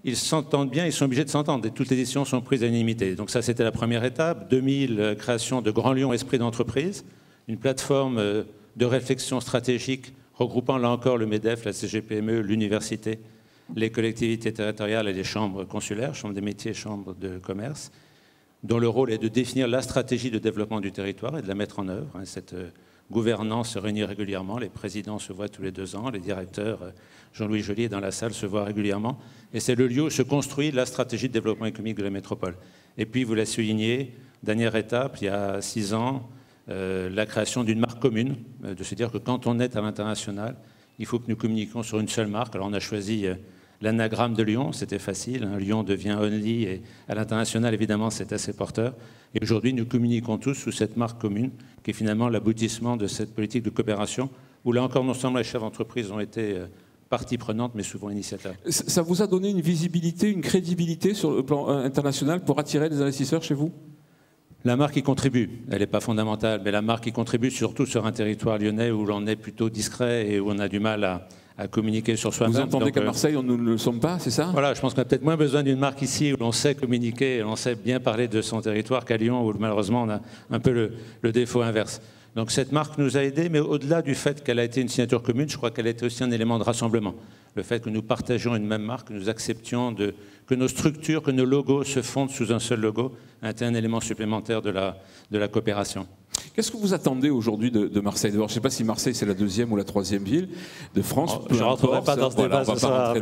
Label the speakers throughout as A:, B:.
A: ils s'entendent bien, ils sont obligés de s'entendre. Et toutes les décisions sont prises à l'unanimité. Donc ça, c'était la première étape. 2000, création de Grand Lyon Esprit d'entreprise, une plateforme de réflexion stratégique regroupant là encore le MEDEF, la CGPME, l'université, les collectivités territoriales et les chambres consulaires, chambres des métiers, chambres de commerce, dont le rôle est de définir la stratégie de développement du territoire et de la mettre en œuvre. Cette gouvernance se réunit régulièrement, les présidents se voient tous les 2 ans, les directeurs, Jean-Louis Joly est dans la salle, se voient régulièrement. Et c'est le lieu où se construit la stratégie de développement économique de la métropole. Et puis, vous l'avez souligné, dernière étape, il y a 6 ans, la création d'une marque commune, de se dire que quand on est à l'international, il faut que nous communiquions sur une seule marque. Alors on a choisi l'anagramme de Lyon, c'était facile, hein. Lyon devient Only, et à l'international, évidemment, c'est assez porteur. Et aujourd'hui, nous communiquons tous sous cette marque commune, qui est finalement l'aboutissement de cette politique de coopération, où là encore, non seulement les chefs d'entreprise ont été partie prenante, mais souvent initiateurs.
B: Ça vous a donné une visibilité, une crédibilité sur le plan international pour attirer des investisseurs chez vous ?
A: La marque y contribue, elle n'est pas fondamentale, mais la marque y contribue surtout sur un territoire lyonnais où l'on est plutôt discret et où on a du mal à communiquer sur soi-même.
B: Vous entendez qu'à Marseille, nous ne le sommes pas, c'est ça ?
A: Voilà, je pense qu'on a peut-être moins besoin d'une marque ici où l'on sait communiquer et l'on sait bien parler de son territoire qu'à Lyon où malheureusement on a un peu le défaut inverse. Donc cette marque nous a aidés, mais au-delà du fait qu'elle a été une signature commune, je crois qu'elle a été aussi un élément de rassemblement. Le fait que nous partagions une même marque, que nous acceptions que nos structures, que nos logos se fondent sous un seul logo, a été un élément supplémentaire de la coopération.
B: Qu'est-ce que vous attendez aujourd'hui de Marseille ? D'abord, je ne sais pas si Marseille c'est la 2e ou la 3e ville de France.
A: Je ne rentrerai pas dans ce débat ce soir.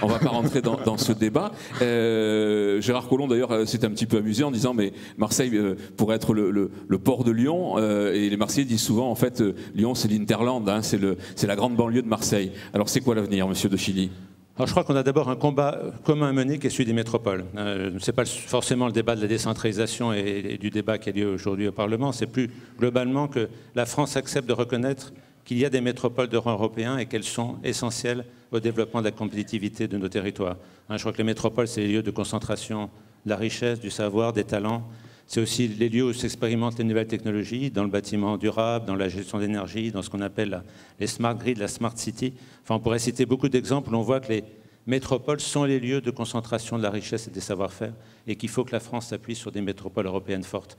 B: On ne va pas rentrer dans ce débat. Gérard Collomb d'ailleurs s'est un petit peu amusé en disant mais Marseille pourrait être le port de Lyon et les Marseillais disent souvent en fait Lyon c'est l'Interland, hein, c'est la grande banlieue de Marseille. Alors c'est quoi l'avenir, monsieur De Chilly ?
A: Alors, je crois qu'on a d'abord un combat commun à mener qui est celui des métropoles. Ce n'est pas forcément le débat de la décentralisation et du débat qui a lieu aujourd'hui au Parlement, c'est plus globalement que la France accepte de reconnaître qu'il y a des métropoles de rang européen et qu'elles sont essentielles au développement de la compétitivité de nos territoires. Je crois que les métropoles, c'est les lieux de concentration de la richesse, du savoir, des talents. C'est aussi les lieux où s'expérimentent les nouvelles technologies, dans le bâtiment durable, dans la gestion d'énergie, dans ce qu'on appelle les smart grids, la smart city. Enfin, on pourrait citer beaucoup d'exemples où on voit que les métropoles sont les lieux de concentration de la richesse et des savoir-faire et qu'il faut que la France s'appuie sur des métropoles européennes fortes.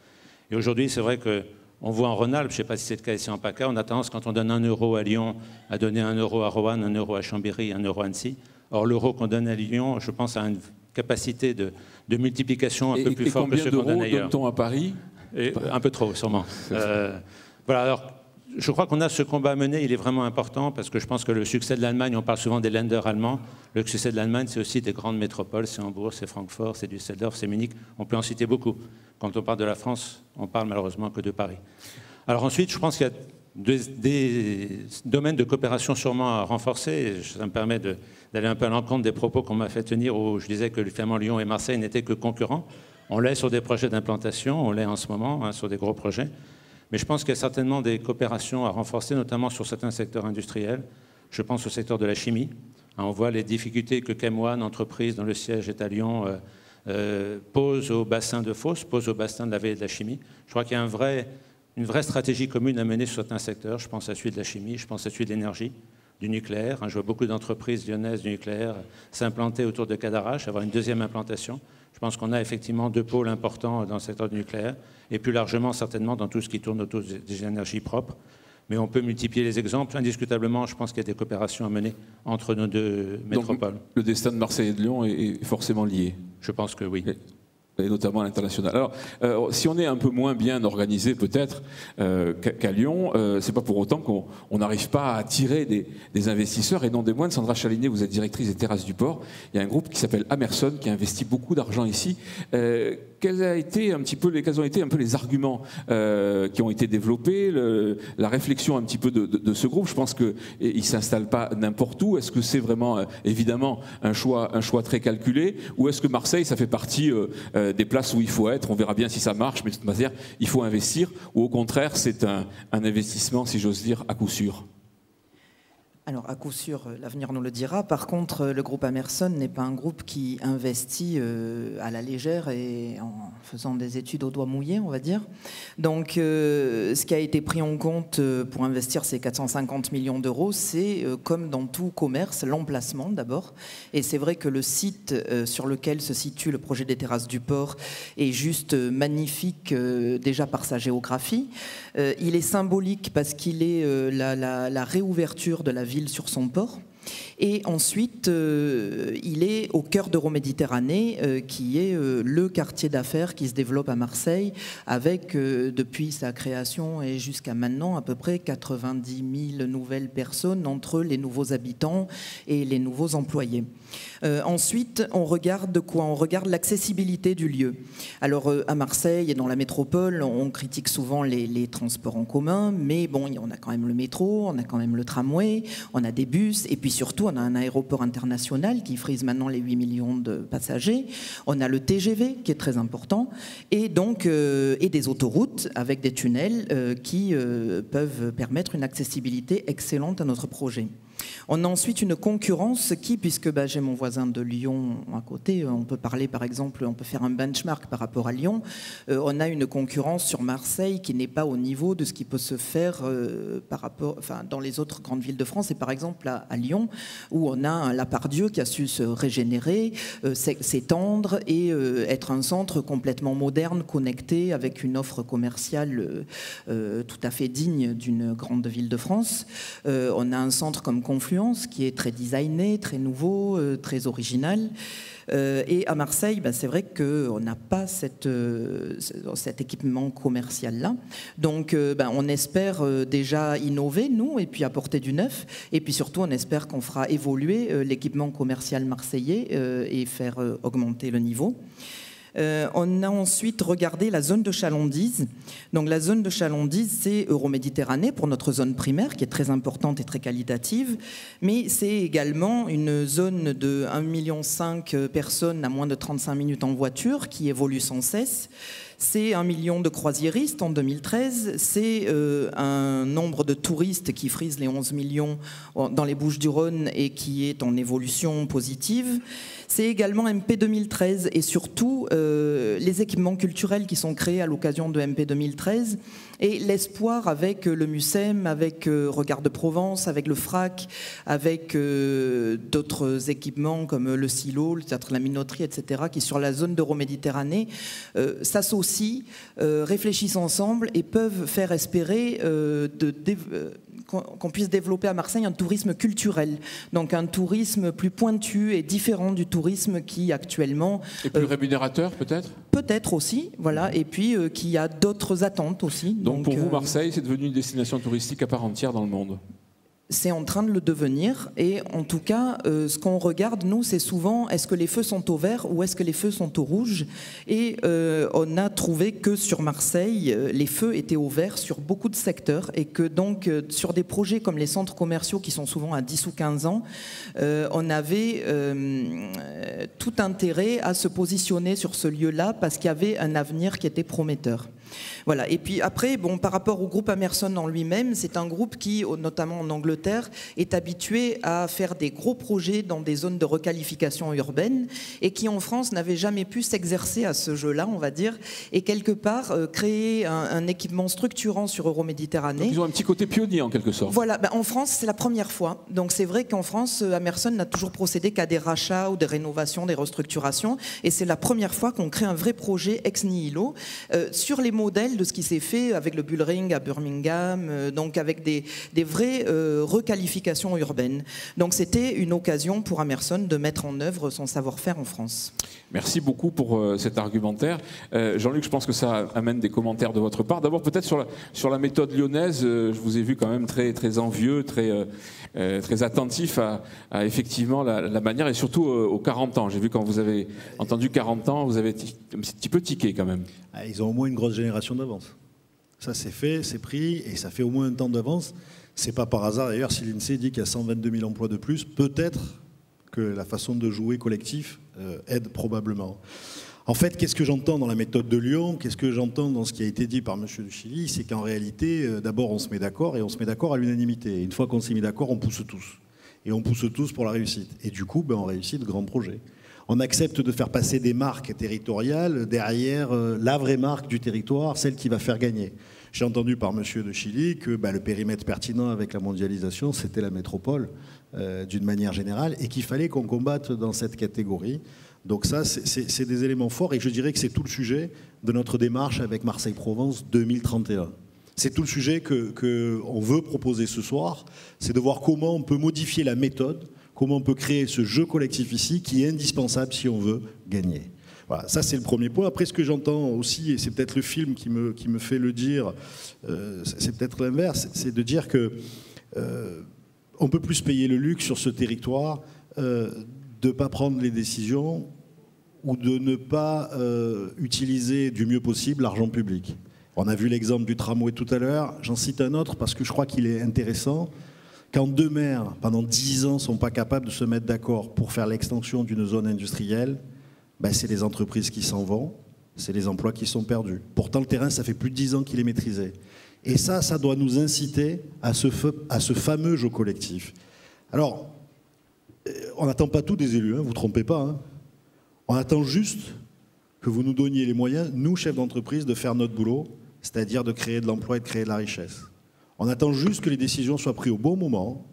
A: Et aujourd'hui, c'est vrai qu'on voit en Rhône-Alpes, je ne sais pas si c'est le cas ici en PACA, on a tendance, quand on donne 1 euro à Lyon, à donner 1 euro à Roanne, 1 euro à Chambéry, 1 euro à Annecy. Or, l'euro qu'on donne à Lyon, je pense, a une capacité de multiplication un peu plus forte que ce qu'on donne ailleurs.
B: Et combien d'euros donne-t-on à Paris ?
A: Un peu trop, sûrement. Voilà, alors, je crois qu'on a ce combat à mener, il est vraiment important, parce que je pense que le succès de l'Allemagne, on parle souvent des Länder allemands, le succès de l'Allemagne, c'est aussi des grandes métropoles, c'est Hambourg, c'est Francfort, c'est Düsseldorf, c'est Munich, on peut en citer beaucoup. Quand on parle de la France, on parle malheureusement que de Paris. Alors ensuite, je pense qu'il y a des domaines de coopération sûrement à renforcer. Ça me permet d'aller un peu à l'encontre des propos qu'on m'a fait tenir où je disais que finalement Lyon et Marseille n'étaient que concurrents. On l'est sur des projets d'implantation, on l'est en ce moment sur des gros projets. Mais je pense qu'il y a certainement des coopérations à renforcer, notamment sur certains secteurs industriels. Je pense au secteur de la chimie. On voit les difficultés que Chemone, entreprise dont le siège est à Lyon, pose au bassin de Fos, pose au bassin de la vallée de la chimie. Je crois qu'il y a une vraie stratégie commune à mener sur certains secteurs. Je pense à celui de la chimie, je pense à celui de l'énergie, du nucléaire. Je vois beaucoup d'entreprises lyonnaises du nucléaire s'implanter autour de Cadarache, avoir une deuxième implantation. Je pense qu'on a effectivement 2 pôles importants dans le secteur du nucléaire et plus largement certainement dans tout ce qui tourne autour des énergies propres. Mais on peut multiplier les exemples. Indiscutablement, je pense qu'il y a des coopérations à mener entre nos 2 métropoles.
B: Donc, le destin de Marseille et de Lyon est forcément lié.
A: Je pense que oui.
B: Et notamment à l'international. Alors, si on est un peu moins bien organisé peut-être qu'à Lyon, c'est pas pour autant qu'on n'arrive pas à attirer des investisseurs et non des moindres. Sandra Chalinier, vous êtes directrice des Terrasses du Port. Il y a un groupe qui s'appelle Amerson qui a investi beaucoup d'argent ici. Quels ont été un peu les arguments qui ont été développés, la réflexion un petit peu de ce groupe? Je pense qu'il ne s'installe pas n'importe où. Est-ce que c'est vraiment évidemment un choix très calculé, ou est-ce que Marseille, ça fait partie des places où il faut être? On verra bien si ça marche, mais de toute manière, il faut investir, ou au contraire, c'est un investissement, si j'ose dire, à coup sûr?
C: Alors, à coup sûr, l'avenir nous le dira. Par contre, le groupe Amerson n'est pas un groupe qui investit à la légère et en faisant des études au doigt mouillé, on va dire. Donc, ce qui a été pris en compte pour investir ces 450 millions d'euros, c'est, comme dans tout commerce, l'emplacement d'abord. Et c'est vrai que le site sur lequel se situe le projet des terrasses du port est juste magnifique, déjà par sa géographie. Il est symbolique parce qu'il est la réouverture de la ville sur son port. Et ensuite, il est au cœur d'Euroméditerranée, qui est le quartier d'affaires qui se développe à Marseille, avec, depuis sa création et jusqu'à maintenant, à peu près 90 000 nouvelles personnes entre les nouveaux habitants et les nouveaux employés. Ensuite, on regarde quoi? On regarde l'accessibilité du lieu. Alors, à Marseille et dans la métropole, on critique souvent les transports en commun, mais bon, on a quand même le métro, on a quand même le tramway, on a des bus, et puis surtout, on a un aéroport international qui frise maintenant les 8 millions de passagers. On a le TGV qui est très important, et donc et des autoroutes avec des tunnels qui peuvent permettre une accessibilité excellente à notre projet. On a ensuite une concurrence qui, puisque j'ai mon voisin de Lyon à côté, on peut parler par exemple, on peut faire un benchmark par rapport à Lyon, on a une concurrence sur Marseille qui n'est pas au niveau de ce qui peut se faire par rapport, dans les autres grandes villes de France, et par exemple à Lyon, où on a un Lapardieu qui a su se régénérer, s'étendre et être un centre complètement moderne, connecté, avec une offre commerciale tout à fait digne d'une grande ville de France. On a un centre comme Confluence qui est très designé, très nouveau, très original. Et à Marseille, c'est vrai qu'on n'a pas cet équipement commercial-là. Donc on espère déjà innover, nous, et puis apporter du neuf. Et puis surtout, on espère qu'on fera évoluer l'équipement commercial marseillais et faire augmenter le niveau. On a ensuite regardé la zone de chalandise. Donc la zone de chalandise, c'est Euroméditerranée pour notre zone primaire, qui est très importante et très qualitative, mais c'est également une zone de 1,5 million de personnes à moins de 35 minutes en voiture, qui évolue sans cesse. C'est 1 million de croisiéristes en 2013, c'est un nombre de touristes qui frise les 11 millions dans les Bouches-du-Rhône et qui est en évolution positive. C'est également MP 2013 et surtout les équipements culturels qui sont créés à l'occasion de MP 2013 et l'espoir avec le MUSEM, avec Regard de Provence, avec le FRAC, avec d'autres équipements comme le Silo, le Théâtre de la Minoterie, etc., qui sur la zone d'Euroméditerranée s'associent, réfléchissent ensemble et peuvent faire espérer qu'on puisse développer à Marseille un tourisme culturel, donc un tourisme plus pointu et différent du tourisme qui actuellement...
B: Et plus rémunérateur peut-être ?
C: Peut-être aussi, voilà, et puis qui a d'autres attentes aussi.
B: Donc pour vous, Marseille, c'est devenu une destination touristique à part entière dans le monde ?
C: C'est en train de le devenir et en tout cas, ce qu'on regarde, nous, c'est souvent est-ce que les feux sont au vert ou est-ce que les feux sont au rouge ? Et on a trouvé que sur Marseille, les feux étaient au vert sur beaucoup de secteurs et que donc sur des projets comme les centres commerciaux qui sont souvent à 10 ou 15 ans, on avait tout intérêt à se positionner sur ce lieu-là parce qu'il y avait un avenir qui était prometteur. Voilà. Et puis après, par rapport au groupe Amerson en lui-même, c'est un groupe qui, notamment en Angleterre, est habitué à faire des gros projets dans des zones de requalification urbaine et qui, en France, n'avait jamais pu s'exercer à ce jeu-là, on va dire, et quelque part créer un équipement structurant sur Euroméditerranée.
B: Donc ils ont un petit côté pionnier en quelque sorte.
C: Voilà. En France, c'est la première fois. Donc c'est vrai qu'en France, Amerson n'a toujours procédé qu'à des rachats ou des rénovations, des restructurations, et c'est la première fois qu'on crée un vrai projet ex nihilo sur les modèles de ce qui s'est fait avec le Bullring à Birmingham, donc avec des vraies requalifications urbaines. Donc c'était une occasion pour Amerson de mettre en œuvre son savoir-faire en France.
B: Merci beaucoup pour cet argumentaire. Jean-Luc, je pense que ça amène des commentaires de votre part. D'abord peut-être sur la méthode lyonnaise, je vous ai vu quand même très, très envieux, très attentif à effectivement la manière et surtout aux 40 ans. J'ai vu quand vous avez entendu 40 ans, vous avez un petit peu tiqué quand même.
D: Ils ont au moins une grosse génération d'avance. Ça c'est fait, c'est pris et ça fait au moins un temps d'avance. C'est pas par hasard d'ailleurs si l'INSEE dit qu'il y a 122 000 emplois de plus, peut-être que la façon de jouer collectif aide probablement. En fait, qu'est-ce que j'entends dans la méthode de Lyon? Qu'est-ce que j'entends dans ce qui a été dit par M. de Chilly? C'est qu'en réalité, d'abord, on se met d'accord, et on se met d'accord à l'unanimité. Une fois qu'on s'est mis d'accord, on pousse tous. Et on pousse tous pour la réussite. Et du coup, on réussit de grands projets. On accepte de faire passer des marques territoriales derrière la vraie marque du territoire, celle qui va faire gagner. J'ai entendu par M. de Chilly que le périmètre pertinent avec la mondialisation, c'était la métropole, d'une manière générale, et qu'il fallait qu'on combatte dans cette catégorie. Donc ça, c'est des éléments forts, et je dirais que c'est tout le sujet de notre démarche avec Marseille-Provence 2031. C'est tout le sujet qu'on veut proposer ce soir, c'est de voir comment on peut modifier la méthode, comment on peut créer ce jeu collectif ici qui est indispensable si on veut gagner. Voilà, ça c'est le premier point. Après, ce que j'entends aussi, et c'est peut-être le film qui me fait le dire, c'est peut-être l'inverse, c'est de dire que on peut plus payer le luxe sur ce territoire de ne pas prendre les décisions ou de ne pas utiliser du mieux possible l'argent public. On a vu l'exemple du tramway tout à l'heure, j'en cite un autre parce que je crois qu'il est intéressant. Quand deux maires, pendant 10 ans, ne sont pas capables de se mettre d'accord pour faire l'extension d'une zone industrielle, c'est les entreprises qui s'en vont, c'est les emplois qui sont perdus. Pourtant, le terrain, ça fait plus de 10 ans qu'il est maîtrisé. Et ça doit nous inciter à ce fameux jeu collectif. Alors, on n'attend pas tout des élus, vous ne vous trompez pas. On attend juste que vous nous donniez les moyens, nous, chefs d'entreprise, de faire notre boulot, c'est-à-dire de créer de l'emploi et de créer de la richesse. On attend juste que les décisions soient prises au bon moment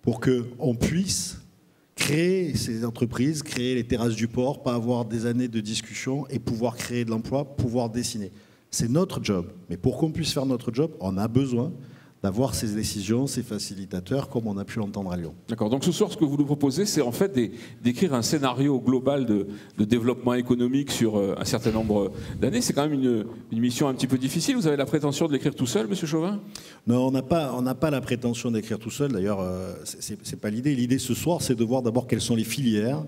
D: pour qu'on puisse créer ces entreprises, créer les terrasses du port, pas avoir des années de discussion et pouvoir créer de l'emploi, pouvoir dessiner. C'est notre job. Mais pour qu'on puisse faire notre job, on a besoin d'avoir ces décisions, ces facilitateurs, comme on a pu l'entendre à Lyon.
B: D'accord. Donc ce soir, ce que vous nous proposez, c'est en fait d'écrire un scénario global de développement économique sur un certain nombre d'années. C'est quand même une mission un petit peu difficile. Vous avez la prétention de l'écrire tout seul, Monsieur Chauvin?
D: Non, on n'a pas la prétention d'écrire tout seul. D'ailleurs, c'est pas l'idée. L'idée ce soir, c'est de voir d'abord quelles sont les filières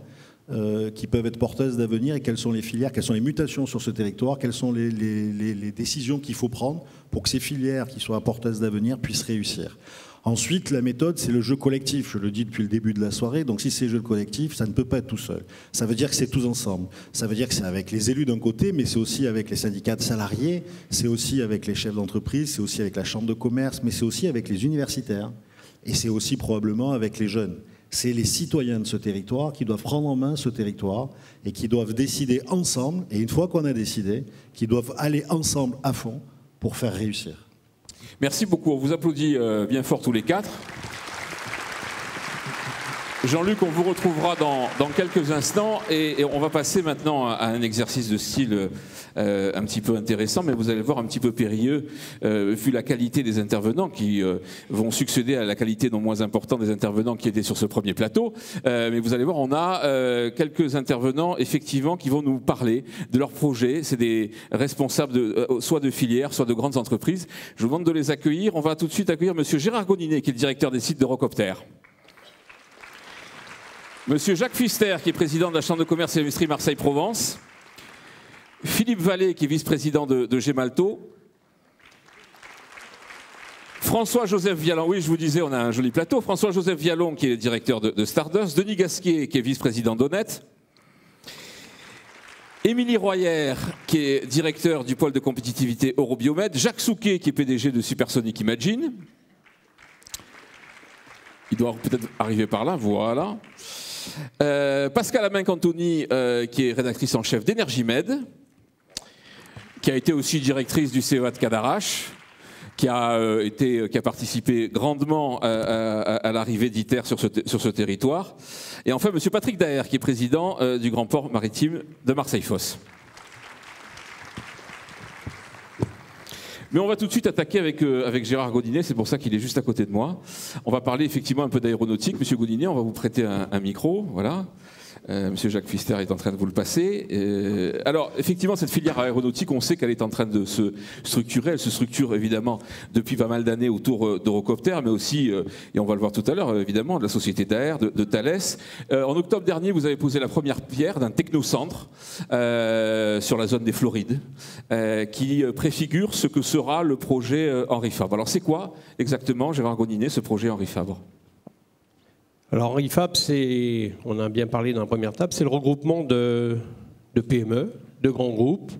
D: qui peuvent être porteuses d'avenir et quelles sont les filières, quelles sont les mutations sur ce territoire, quelles sont les décisions qu'il faut prendre pour que ces filières qui soient porteuses d'avenir puissent réussir. Ensuite, la méthode, c'est le jeu collectif. Je le dis depuis le début de la soirée. Donc si c'est le jeu collectif, ça ne peut pas être tout seul. Ça veut dire que c'est tous ensemble. Ça veut dire que c'est avec les élus d'un côté, mais c'est aussi avec les syndicats de salariés, c'est aussi avec les chefs d'entreprise, c'est aussi avec la chambre de commerce, mais c'est aussi avec les universitaires. Et c'est aussi probablement avec les jeunes. C'est les citoyens de ce territoire qui doivent prendre en main ce territoire et qui doivent décider ensemble, et une fois qu'on a décidé, qui doivent aller ensemble à fond pour faire réussir.
B: Merci beaucoup. On vous applaudit bien fort tous les quatre. Jean-Luc, on vous retrouvera dans quelques instants et on va passer maintenant à un exercice de style un petit peu intéressant, mais vous allez voir un petit peu périlleux vu la qualité des intervenants qui vont succéder à la qualité non moins importante des intervenants qui étaient sur ce premier plateau. Mais vous allez voir, on a quelques intervenants effectivement qui vont nous parler de leurs projets. C'est des responsables soit de filières, soit de grandes entreprises. Je vous demande de les accueillir. On va tout de suite accueillir Monsieur Gérard Goninet, qui est le directeur des sites d'Eurocopter. Monsieur Jacques Pfister, qui est président de la Chambre de commerce et d'industrie Marseille-Provence. Philippe Vallée, qui est vice-président de Gemalto. François-Joseph Vialon, oui, je vous disais, on a un joli plateau. François-Joseph Vialon, qui est directeur de Stardust. Denis Gasquier, qui est vice-président d'Honnête. Émilie Royer, qui est directeur du pôle de compétitivité Eurobiomed. Jacques Souquet, qui est PDG de Supersonic Imagine. Il doit peut-être arriver par là, voilà. Pascal Amin-Cantoni, qui est rédactrice en chef d'Energimed, qui a été aussi directrice du CEA de Cadarache, qui a participé grandement à l'arrivée d'ITER sur ce territoire. Et enfin, M. Patrick Daher, qui est président du Grand Port Maritime de Marseille-Fos. Mais on va tout de suite attaquer avec Gérard Goninet, c'est pour ça qu'il est juste à côté de moi. On va parler effectivement un peu d'aéronautique. Monsieur Goninet, on va vous prêter un micro, voilà. Monsieur Jacques Pfister est en train de vous le passer. Alors, effectivement, cette filière aéronautique, on sait qu'elle est en train de se structurer. Elle se structure évidemment depuis pas mal d'années autour d'Eurocopter, mais aussi, et on va le voir tout à l'heure, évidemment, de la société d'Air, de Thales. En octobre dernier, vous avez posé la première pierre d'un technocentre sur la zone des Florides, qui préfigure ce que sera le projet Henri Fabre. Alors, c'est quoi exactement, Gérard Goninet, ce projet Henri Fabre ?
E: Alors Henri Fabre, on a bien parlé dans la première table, c'est le regroupement de PME, de grands groupes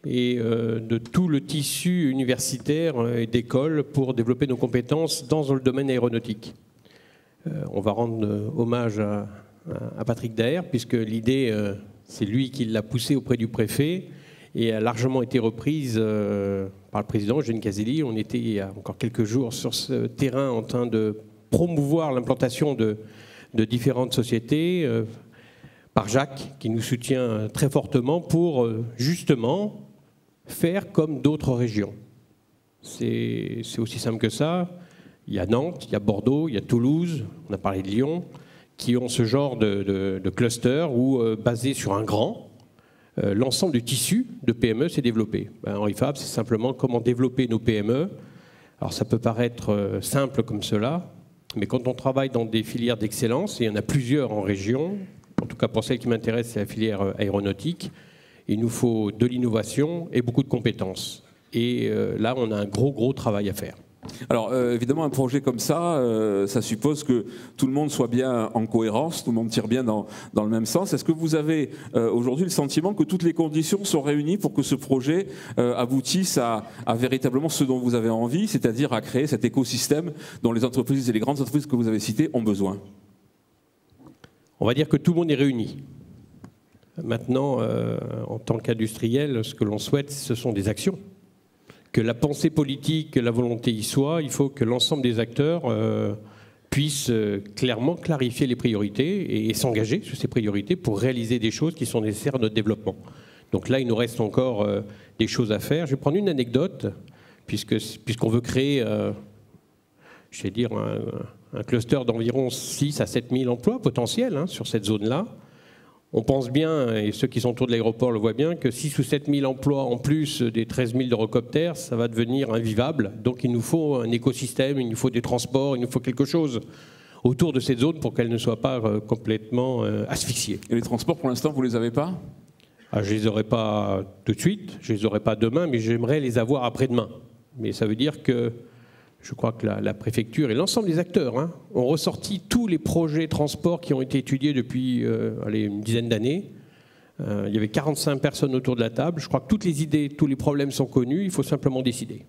E: et de tout le tissu universitaire et d'école pour développer nos compétences dans le domaine aéronautique. On va rendre hommage à Patrick Daher, puisque l'idée, c'est lui qui l'a poussée auprès du préfet et a largement été reprise par le président Eugène Caselli. On était il y a encore quelques jours sur ce terrain en train de promouvoir l'implantation de différentes sociétés par Jacques, qui nous soutient très fortement pour justement faire comme d'autres régions. C'est aussi simple que ça. Il y a Nantes, il y a Bordeaux, il y a Toulouse, on a parlé de Lyon, qui ont ce genre de cluster où, basé sur un grand, l'ensemble du tissu de PME s'est développé. Henri Fabre, c'est simplement comment développer nos PME. Alors ça peut paraître simple comme cela, mais quand on travaille dans des filières d'excellence, et il y en a plusieurs en région, en tout cas pour celle qui m'intéresse, c'est la filière aéronautique, il nous faut de l'innovation et beaucoup de compétences. Et là, on a un gros travail à faire.
B: Alors évidemment, un projet comme ça, ça suppose que tout le monde soit bien en cohérence, tout le monde tire bien dans le même sens. Est-ce que vous avez aujourd'hui le sentiment que toutes les conditions sont réunies pour que ce projet aboutisse à véritablement ce dont vous avez envie, c'est-à-dire à créer cet écosystème dont les entreprises et les grandes entreprises que vous avez citées ont besoin?
E: On va dire que tout le monde est réuni. Maintenant, en tant qu'industriel, ce que l'on souhaite, ce sont des actions. Que la pensée politique, que la volonté y soit, il faut que l'ensemble des acteurs puissent clairement clarifier les priorités et s'engager sur ces priorités pour réaliser des choses qui sont nécessaires à notre développement. Donc là, il nous reste encore des choses à faire. Je vais prendre une anecdote, puisqu'on veut créer, je vais dire, un cluster d'environ 6 à 7 000 emplois potentiels sur cette zone-là. On pense bien, et ceux qui sont autour de l'aéroport le voient bien, que 6 ou 7 000 emplois en plus des 13 000 d'Eurocopter, ça va devenir invivable. Donc il nous faut un écosystème, il nous faut des transports, il nous faut quelque chose autour de cette zone pour qu'elle ne soit pas complètement asphyxiée. Et
B: les transports, pour l'instant, vous ne les avez pas?
E: Je ne les aurai pas tout de suite, je ne les aurai pas demain, mais j'aimerais les avoir après-demain. Mais ça veut dire que je crois que la préfecture et l'ensemble des acteurs ont ressorti tous les projets transport qui ont été étudiés depuis une dizaine d'années. Il y avait 45 personnes autour de la table. Je crois que toutes les idées, tous les problèmes sont connus. Il faut simplement décider.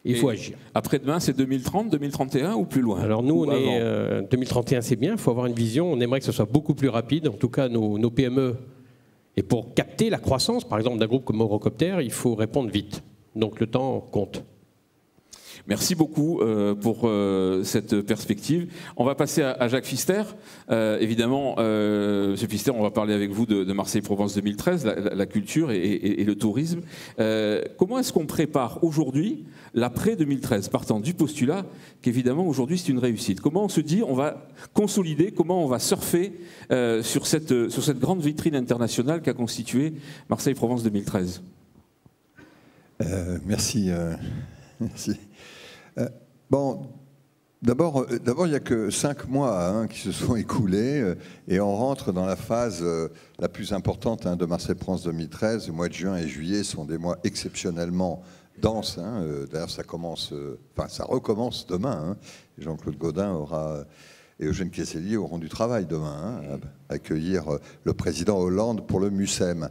E: Il faut agir.
B: Après-demain, c'est 2030, 2031 ou plus loin?
E: Alors nous, 2031, c'est bien. Il faut avoir une vision. On aimerait que ce soit beaucoup plus rapide. En tout cas, nos PME. Et pour capter la croissance, par exemple, d'un groupe comme Eurocopter, il faut répondre vite. Donc le temps compte.
B: Merci beaucoup pour cette perspective. On va passer à Jacques Pfister. Évidemment, M. Pfister, on va parler avec vous de Marseille-Provence 2013, la culture et le tourisme. Comment est-ce qu'on prépare aujourd'hui l'après-2013, partant du postulat qu'évidemment aujourd'hui c'est une réussite? Comment on se dit, on va consolider, comment on va surfer sur cette grande vitrine internationale qu'a constituée Marseille-Provence 2013?
F: Merci. Merci. Bon, d'abord, il n'y a que 5 mois qui se sont écoulés et on rentre dans la phase la plus importante de Marseille-Provence 2013. Le mois de juin et juillet sont des mois exceptionnellement denses. D'ailleurs, ça recommence demain. Jean-Claude Gaudin et Eugène Caselli auront du travail demain, accueillir le président Hollande pour le MUSEM.